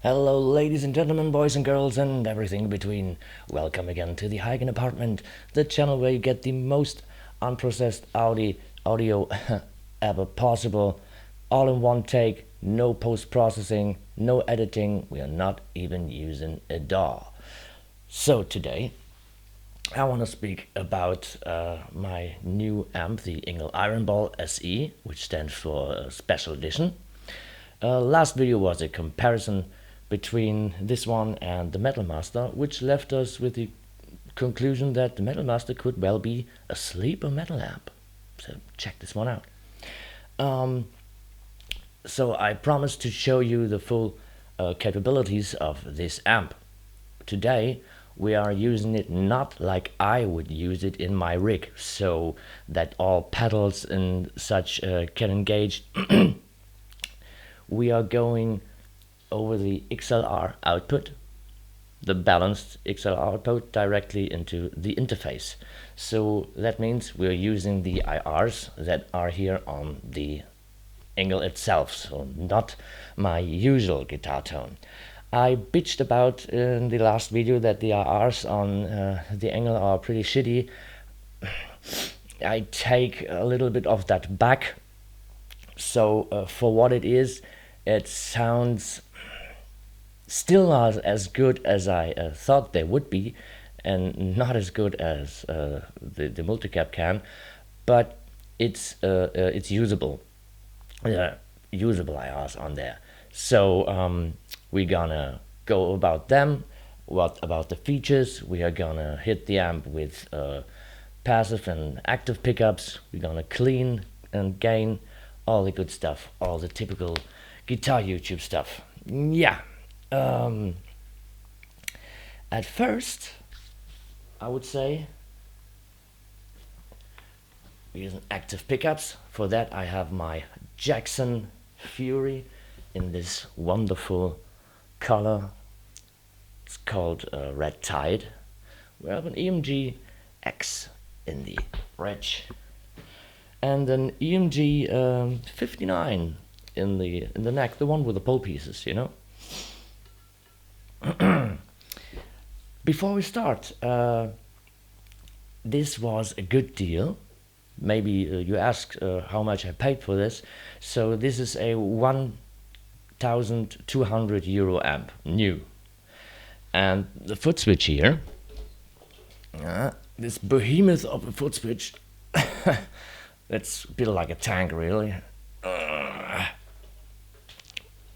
Hello, ladies and gentlemen, boys and girls, and everything in between. Welcome again to the Hagen Apartment, the channel where you get the most unprocessed audio ever possible, all in one take, no post processing, no editing. We are not even using a DAW. So today, I want to speak about my new amp, the engl ironball SE, which stands for Special Edition. Last video was a comparison between this one and the Metal Master, which left us with the conclusion that the Metal Master could well be a sleeper metal amp. So check this one out. So I promised to show you the full capabilities of this amp. Today we are using it not like I would use it in my rig, so that all pedals and such can engage. We are going over the XLR output, the balanced XLR output, directly into the interface. So that means we're using the IRs that are here on the engl itself, so not my usual guitar tone. I bitched about in the last video that the IRs on the engl are pretty shitty. I take a little bit of that back. So for what it is, it sounds still not as good as I thought they would be, and not as good as the multicap can, but it's usable. Usable IRs on there. So we're gonna go about them. What about the features? We are gonna hit the amp with passive and active pickups. We're gonna clean and gain, all the good stuff, all the typical guitar YouTube stuff. Yeah. At first, I would say we're using active pickups. For that, I have my Jackson Fury in this wonderful color. It's called Red Tide. We have an EMG X in the red, and an EMG 59 in the neck, the one with the pole pieces, you know. Before we start, this was a good deal. Maybe you ask how much I paid for this. So this is a 1,200 euro amp, new. And the foot switch here, this behemoth of a foot switch, that's built like a tank, really.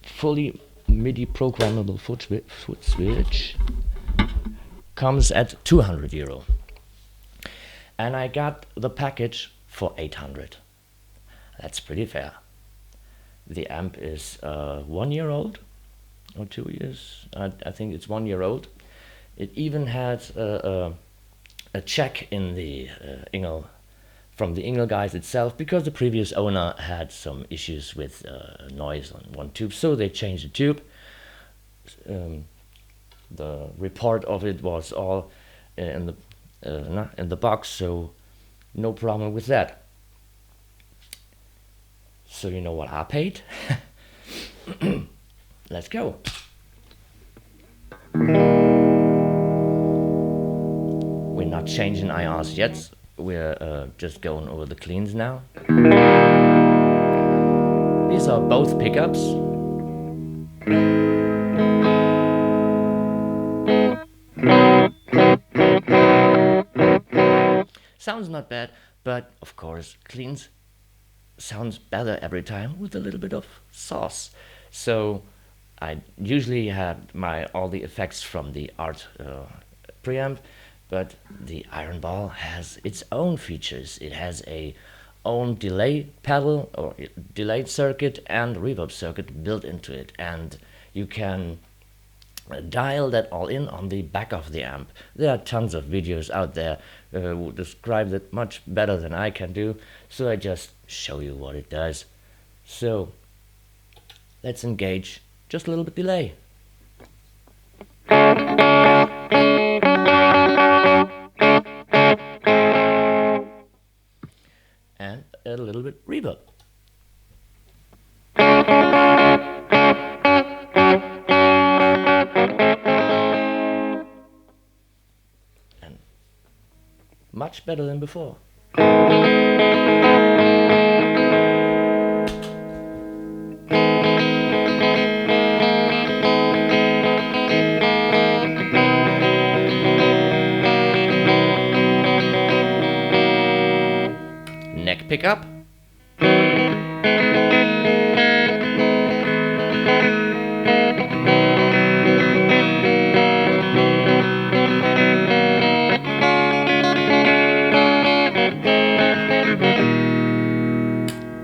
Fully MIDI programmable foot switch comes at 200 euro, and I got the package for 800. That's pretty fair. The amp is 1 year old or 2 years. I think it's 1 year old. It even had a check in the engl from the engl guys itself, because the previous owner had some issues with noise on one tube, so they changed the tube. The report of it was all in the box, so no problem with that. So you know what I paid? Let's go. We're not changing IRs yet. We're just going over the cleans now. These are both pickups. Sounds not bad, but of course cleans sounds better every time with a little bit of sauce. So I usually have all the effects from the art preamp, but the ironball has its own features. It has a own delay pedal or delayed circuit and reverb circuit built into it, and you can dial that all in on the back of the amp. There are tons of videos out there who describe that much better than I can do, so I just show you what it does. So let's engage just a little bit delay. And a little bit reverb. much better than before. Neck pickup.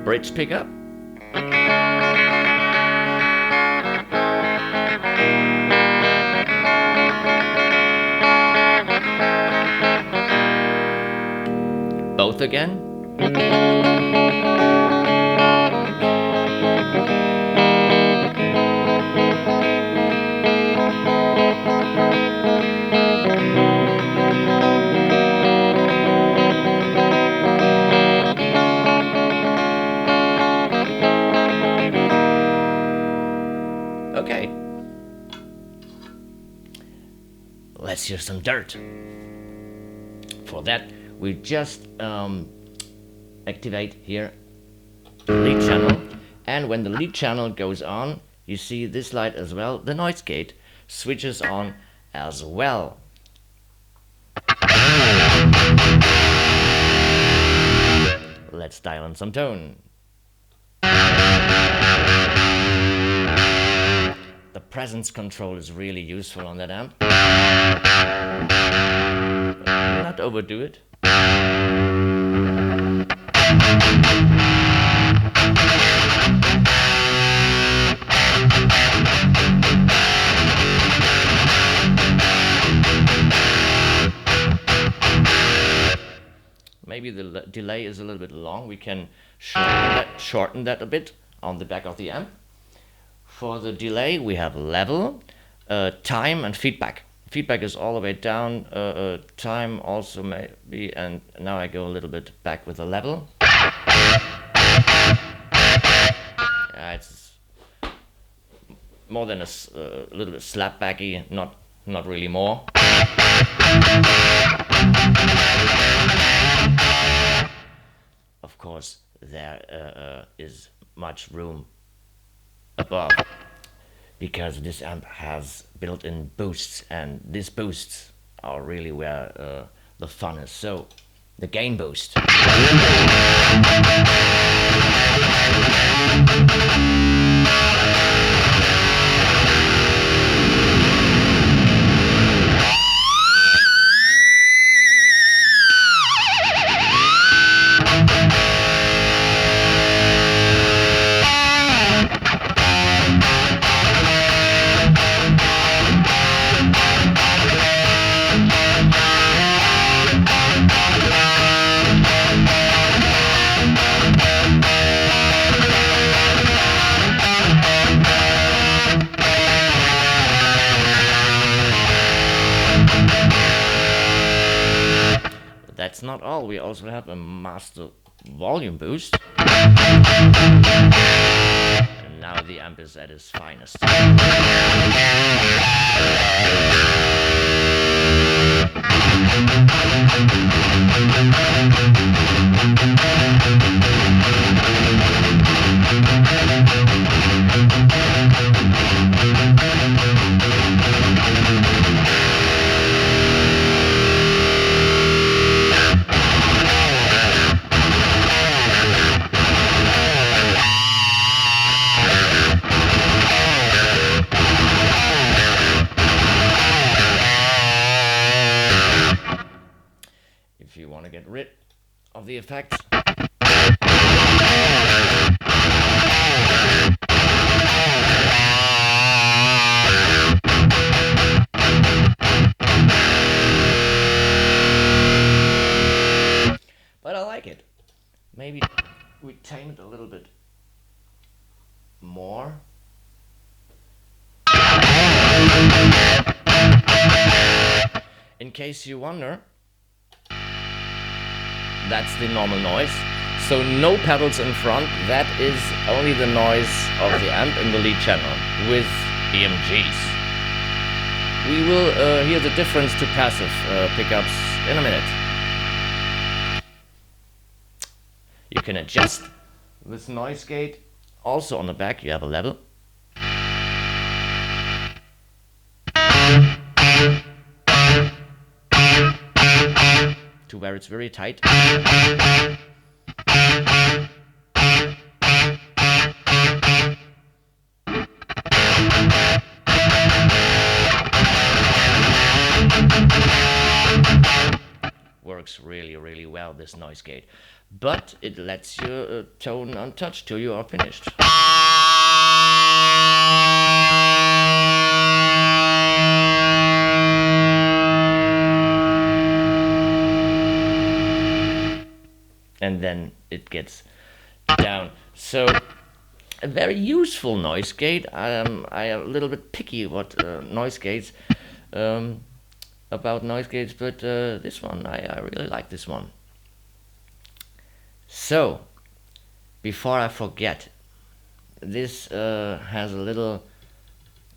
Bridge pickup. Both again. Okay. Let's hear some dirt. For that, we just activate here the lead channel, and when the lead channel goes on, you see this light as well, the noise gate switches on as well. Let's dial in some tone. The presence control is really useful on that amp. Not overdo it. Maybe the delay is a little bit long. We can shorten that a bit on the back of the amp. For the delay, we have level, time, and feedback. Feedback is all the way down, time also maybe, and now I go a little bit back with the level. It's more than a little bit slapbacky, not really more. Of course, there is much room above, because this amp has built-in boosts, and these boosts are really where the fun is. So, the gain boost. That's not all, we also have a master volume boost. And now the amp is at its finest. If you want to get rid of the effects, but I like it. Maybe we tame it a little bit more. In case you wonder, that's the normal noise. So no pedals in front, that is only the noise of the amp in the lead channel with EMGs. We will hear the difference to passive pickups in a minute. You can adjust this noise gate. Also on the back you have a level. To where it's very tight. Works really, really well, this noise gate. But it lets your tone untouched till you are finished. And then it gets down. So a very useful noise gate. I am a little bit picky what noise gates about noise gates, but this one I really like this one. So before I forget, this has a little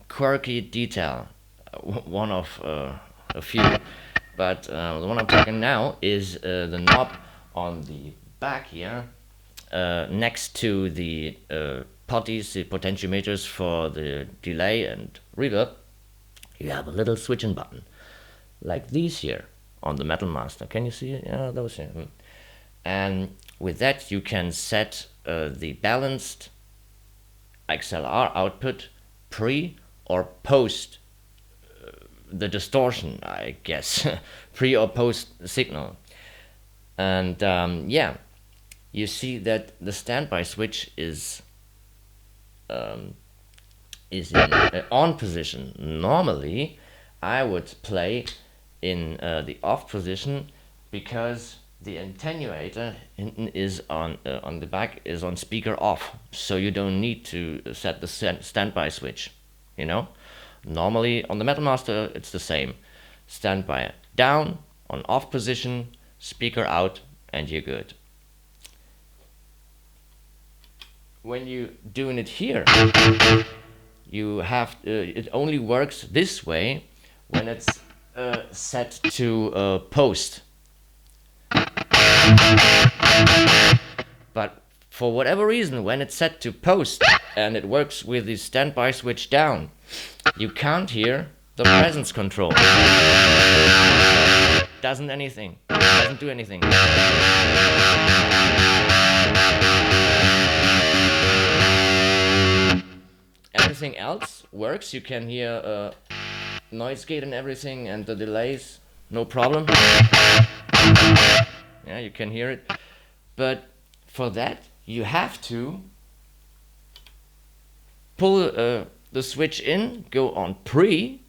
quirky detail, one of a few, but the one I'm talking now is the knob on the back here, next to the potties, the potentiometers for the delay and reverb. You have a little switching button, like these here on the Metal Master. Can you see it? Yeah, those here. And with that you can set the balanced XLR output pre or post the distortion, I guess. Pre or post signal. And yeah, you see that the standby switch is in on position. Normally I would play in the off position, because the attenuator is on the back is on speaker off, so you don't need to set the standby switch, you know. Normally on the Metal Master it's the same. Standby down, on off position, speaker out, and you're good. When you're doing it here, you have it only works this way when it's set to post. But for whatever reason, when it's set to post and it works with the standby switch down, you can't hear the presence control. Doesn't do anything. Everything else works. You can hear noise gate and everything, and the delays, no problem. Yeah, you can hear it. But for that, you have to pull the switch in, go on pre,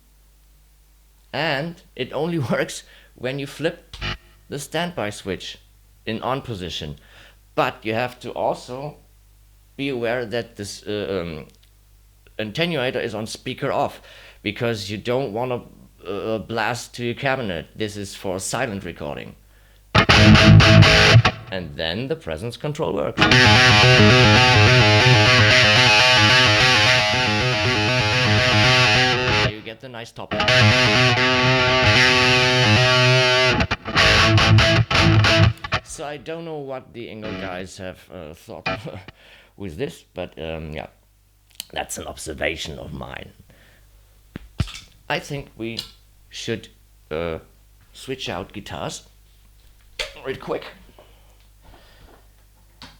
and it only works when you flip the standby switch in on position. But you have to also be aware that this attenuator is on speaker off, because you don't want to blast to your cabinet. This is for silent recording. And then the presence control works. You get the nice top end. So I don't know what the engl guys have thought with this, but yeah, that's an observation of mine. I think we should switch out guitars real quick,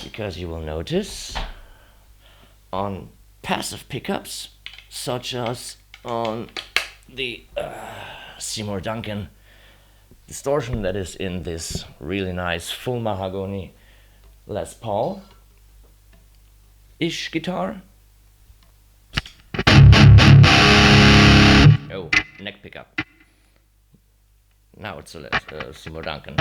because you will notice on passive pickups, such as on the Seymour Duncan distortion that is in this really nice full mahogany Les Paul ish guitar. Oh, neck pickup. Now it's a Seymour Duncan.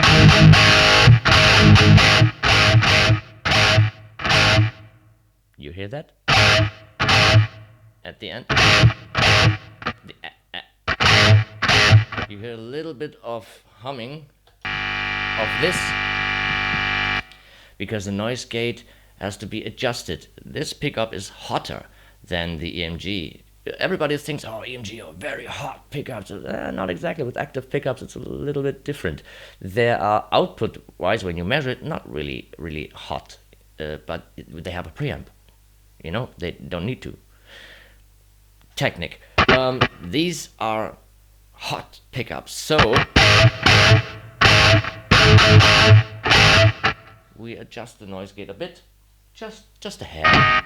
You hear that? At the end? You hear a little bit of humming of this, because the noise gate has to be adjusted. This pickup is hotter than the EMG everybody thinks, oh, EMG are very hot pickups. Not exactly. With active pickups, it's a little bit different. They are output-wise, when you measure it, not really hot, but they have a preamp. They don't need to. Technique. These are hot pickups, so we adjust the noise gate a bit, just a hair.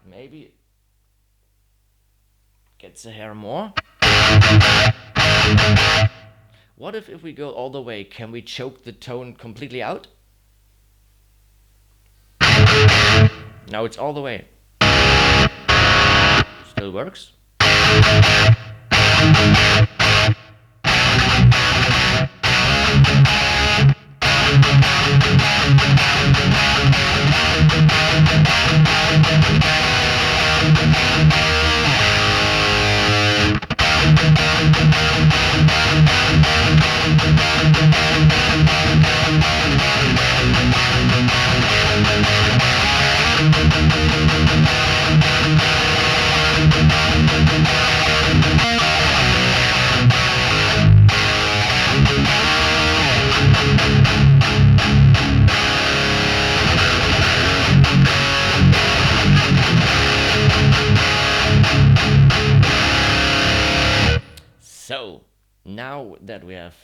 Maybe gets a hair more. What if we go all the way? Can we choke the tone completely out? Now it's all the way. Still works. So, now that we have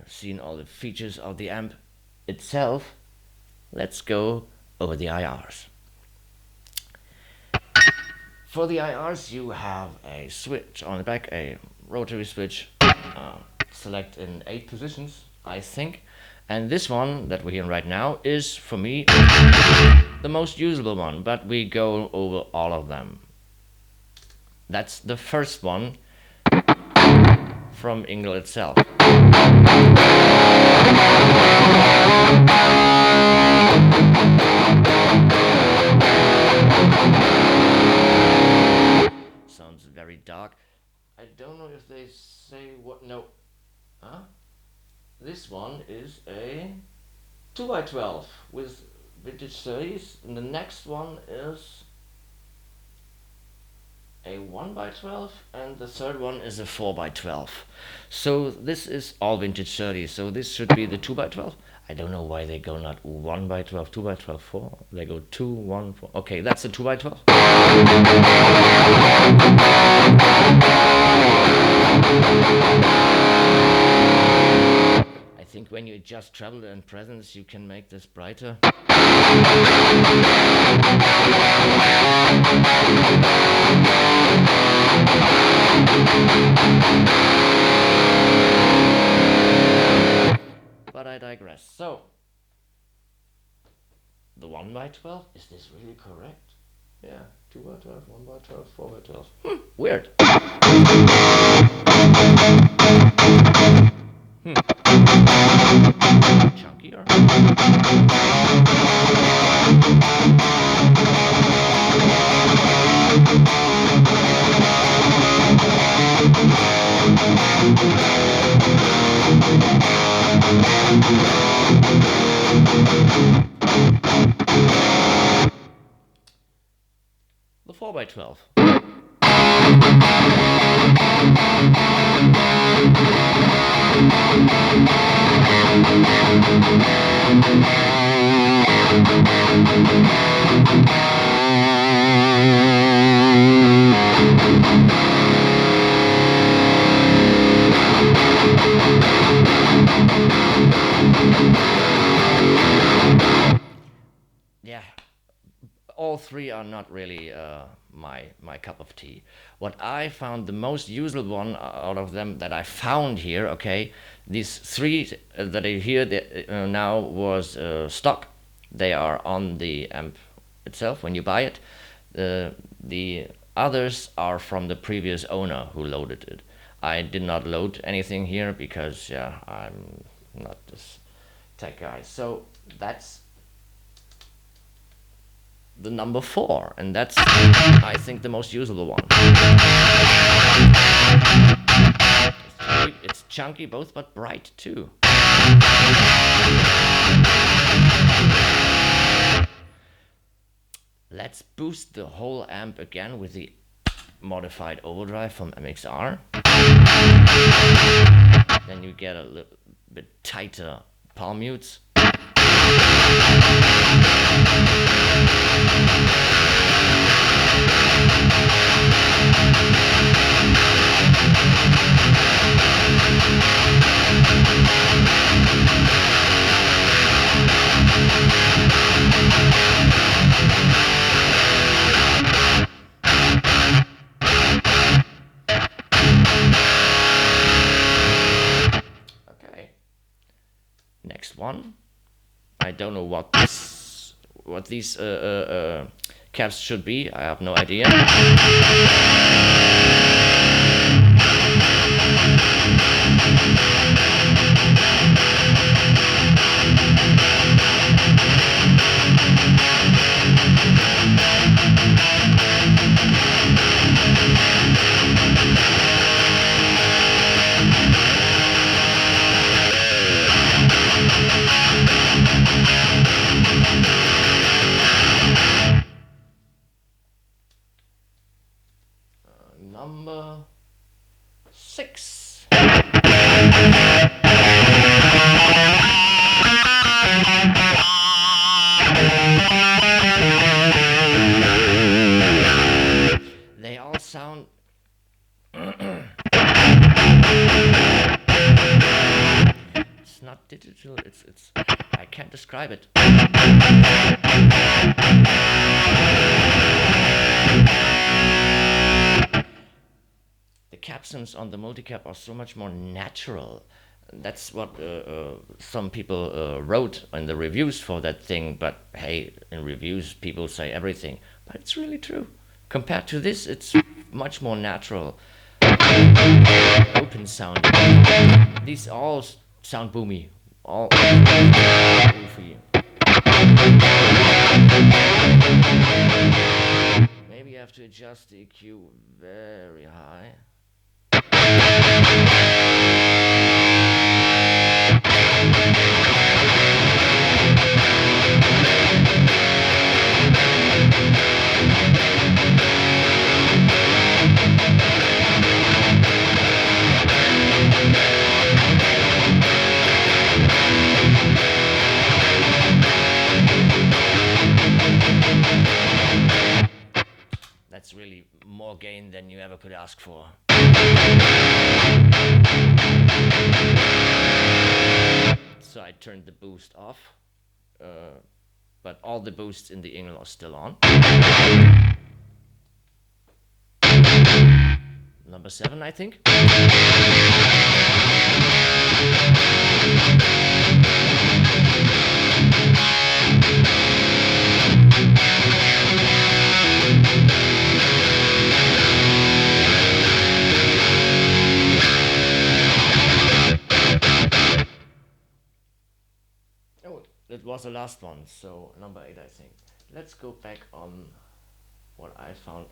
seen all the features of the amp itself, let's go over the IRs. For the IRs, you have a switch on the back, a rotary switch, select in 8 positions, I think. And this one that we're hearing right now is, for me, the most usable one, but we go over all of them. That's the first one from engl itself. Sounds very dark. I don't know if they say what. No. Huh? This one is a 2x12 with vintage 30s, and the next one is a 1x12, and the third one is a 4x12. So this is all vintage 30s, so this should be the 2x12. I don't know why they go not 1x12, 2x12, 4. They go 2, 1, 4. Okay, that's a 2x12. I think when you adjust treble and presence, you can make this brighter. But I digress. So, the 1x12, is this really correct? Yeah, 2x12, 1x12, 4x12. Weird. Chunkier. The 4x12. Yeah, all three are not really my cup of tea. What I found the most useful one out of them that I found here, okay, these three that I hear now was stock. They are on the amp itself when you buy it. The others are from the previous owner who loaded it. I did not load anything here because, yeah, I'm not this tech guy. So that's the number 4, and that's, I think, the most usable one. It's chunky both, but bright too. Let's boost the whole amp again with the modified overdrive from MXR. Then you get a little bit tighter palm mutes. Next one. I don't know what these caps should be. I have no idea. Number 6. They all sound it's not digital, it's I can't describe it. The captions on the multicap are so much more natural. That's what some people wrote in the reviews for that thing, but hey, in reviews people say everything, but it's really true. Compared to this, it's much more natural, open sounding. These all sound boomy, all goofy. Maybe you have to adjust the EQ very high. That's really more gain than you ever could ask for. So I turned the boost off, but all the boosts in the engl are still on. Number 7, I think. That was the last one, so number 8, I think. Let's go back on what I found.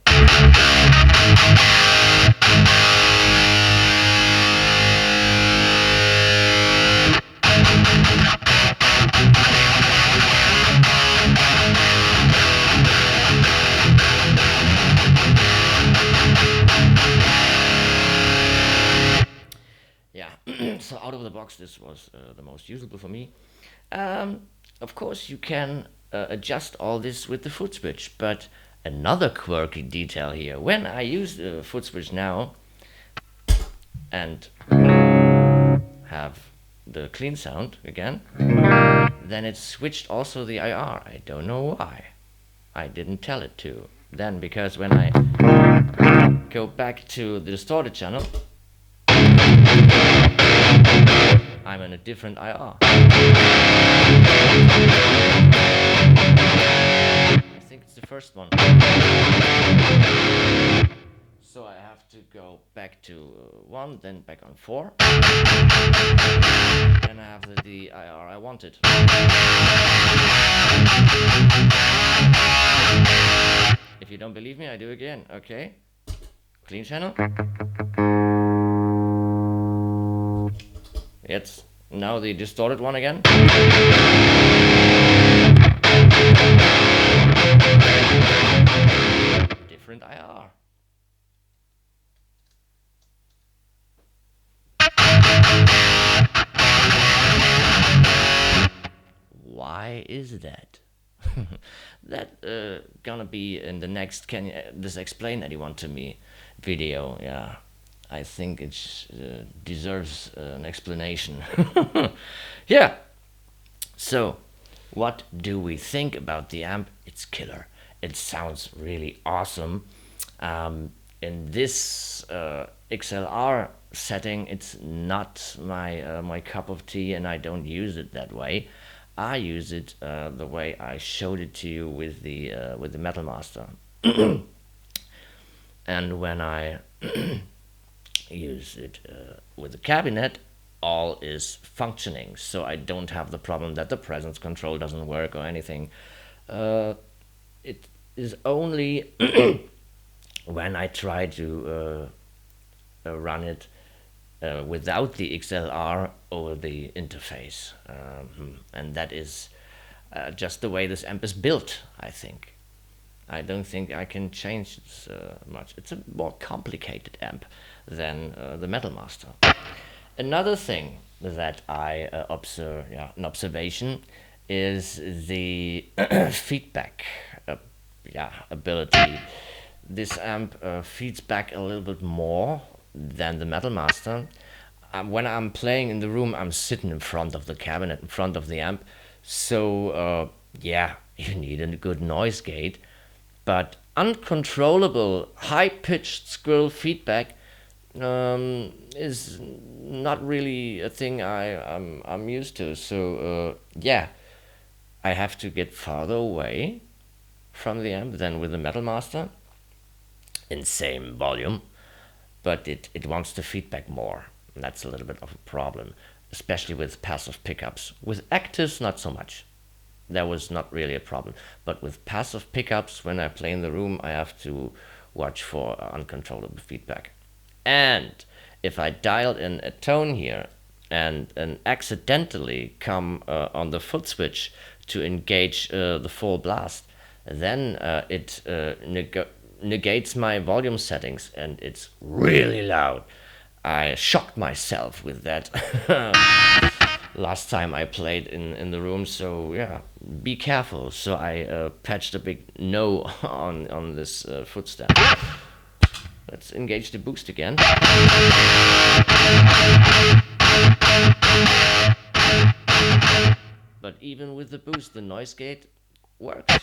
Yeah, so out of the box, this was the most usable for me. Of course, you can adjust all this with the foot switch, but another quirky detail here. When I use the foot switch now and have the clean sound again, then it switched also the IR. I don't know why. I didn't tell it to. Then, because when I go back to the distorted channel, I'm in a different IR. I think it's the first one. So I have to go back to 1, then back on 4. Then I have the IR I wanted. If you don't believe me, I do again. Okay. Clean channel. It's now the distorted one again. Different IR. Why is that? That gonna be in the next "Can this explain anyone to me" video. Yeah, I think it deserves an explanation. Yeah. So, what do we think about the amp? It's killer. It sounds really awesome. In this XLR setting, it's not my cup of tea, and I don't use it that way. I use it the way I showed it to you with the Metal Master. And when I use it with the cabinet, all is functioning, so I don't have the problem that the presence control doesn't work or anything. It is only when I try to run it without the XLR over the interface, and that is just the way this amp is built, I think. I don't think I can change this much. It's a more complicated amp than the Metal Master. Another thing that I observe, an observation, is the feedback ability. This amp feeds back a little bit more than the Metal Master. When I'm playing in the room, I'm sitting in front of the cabinet, in front of the amp. So, you need a good noise gate. But uncontrollable, high-pitched squirrel feedback is not really a thing I'm used to. So, I have to get farther away from the amp than with the Metal Master in same volume, but it wants to feedback more. And that's a little bit of a problem, especially with passive pickups. With actives, not so much. That was not really a problem. But with passive pickups, when I play in the room, I have to watch for uncontrollable feedback. And if I dialed in a tone here and accidentally come on the foot switch to engage the full blast, then it negates my volume settings, and it's really loud. I shocked myself with that last time I played in the room, so yeah, be careful. So I patched a big no on this foot stamp. Let's engage the boost again. But even with the boost, the noise gate works.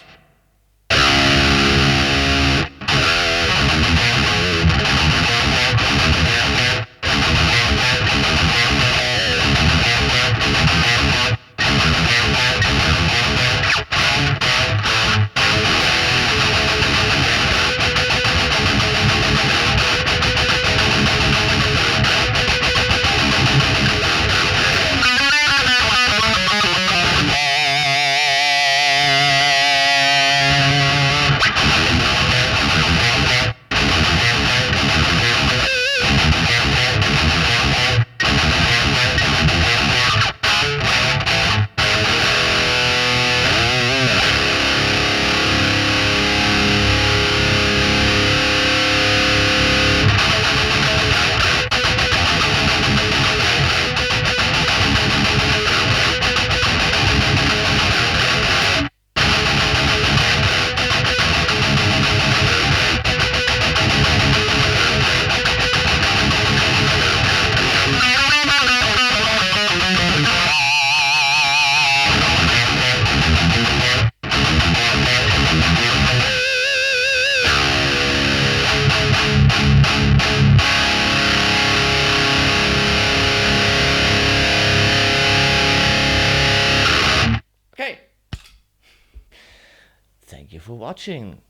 Thank you for watching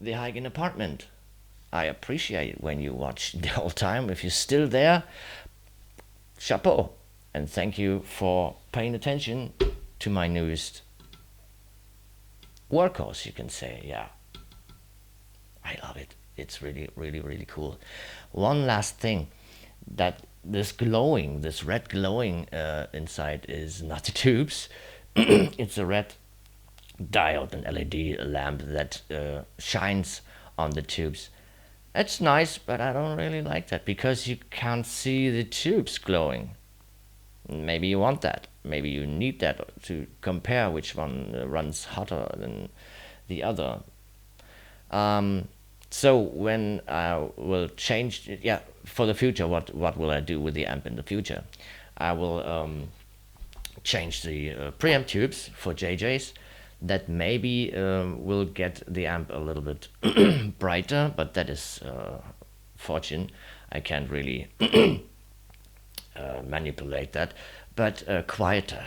the Hagen apartment. I appreciate it when you watch the whole time. If you're still there, chapeau. And thank you for paying attention to my newest workhorse, you can say. Yeah, I love it. It's really, really, really cool. One last thing, that this glowing, this red glowing inside is not the tubes. It's a red diode, an LED lamp that shines on the tubes. It's nice, but I don't really like that because you can't see the tubes glowing. Maybe you want that. Maybe you need that to compare which one runs hotter than the other. So when I will change, yeah, for the future, what will I do with the amp in the future? I will change the preamp tubes for JJs. That maybe will get the amp a little bit brighter, but that is fortune. I can't really manipulate that, but quieter,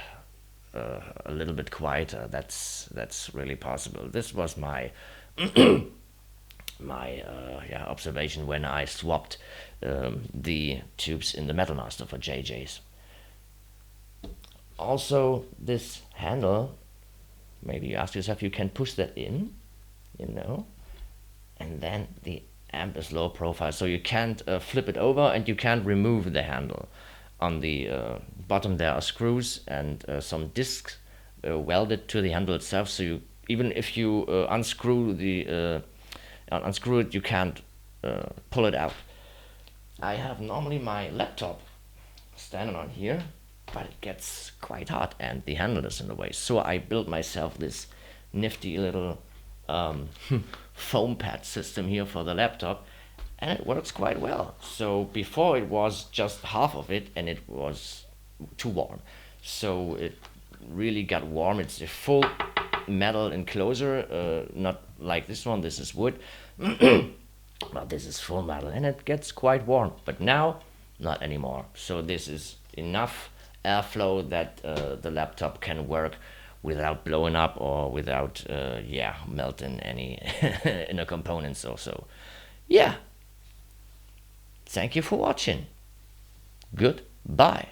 a little bit quieter. That's really possible. This was my yeah, observation when I swapped the tubes in the Metal Master for JJs. Also, this handle, maybe you ask yourself, you can push that in, you know, and then the amp is low profile, so you can't flip it over and you can't remove the handle. On the bottom there are screws and some discs welded to the handle itself, so you, even if you unscrew it, you can't pull it out. I have normally my laptop standing on here, but it gets quite hot and the handle is in the way. So I built myself this nifty little foam pad system here for the laptop, and it works quite well. So before it was just half of it and it was too warm. So it really got warm. It's a full metal enclosure, not like this one, this is wood. Well, this is full metal and it gets quite warm, but now not anymore. So this is enough airflow that the laptop can work without blowing up or without yeah, melting any inner components or so. Yeah, thank you for watching. Goodbye.